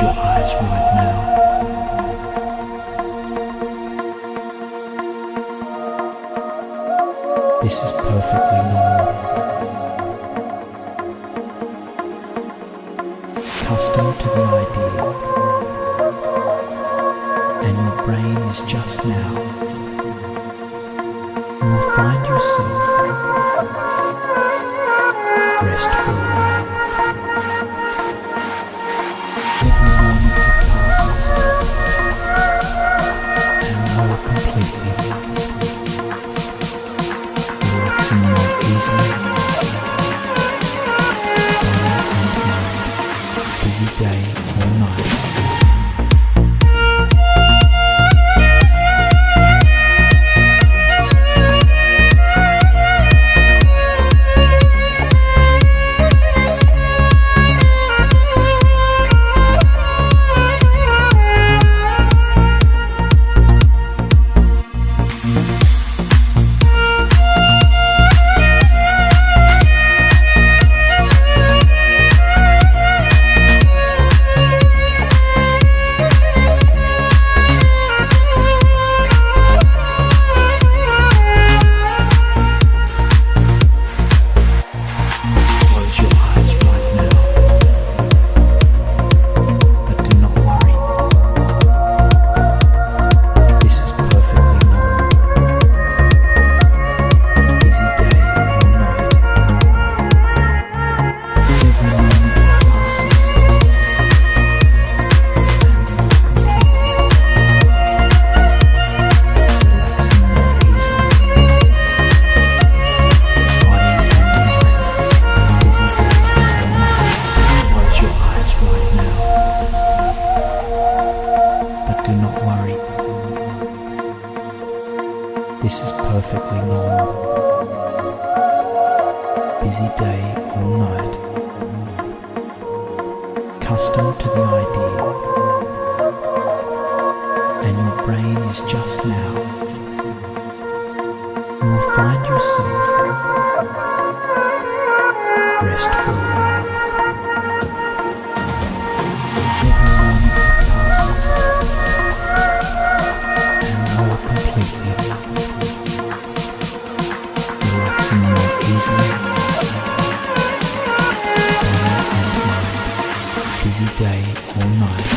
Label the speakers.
Speaker 1: Close your eyes right now. This is perfectly normal. Accustomed to the idea, and your brain is just now. You will find yourself rest for a while. Every moment that passes, and more completely, relaxing more easily. Body and mind, busy day or night. Do not worry. This is perfectly normal. Busy day or night. Accustomed to the idea, and your brain is just now. You will find yourself rest for a while. Every moment that passes, completely relaxing more easily. Body and mind, busy day or night.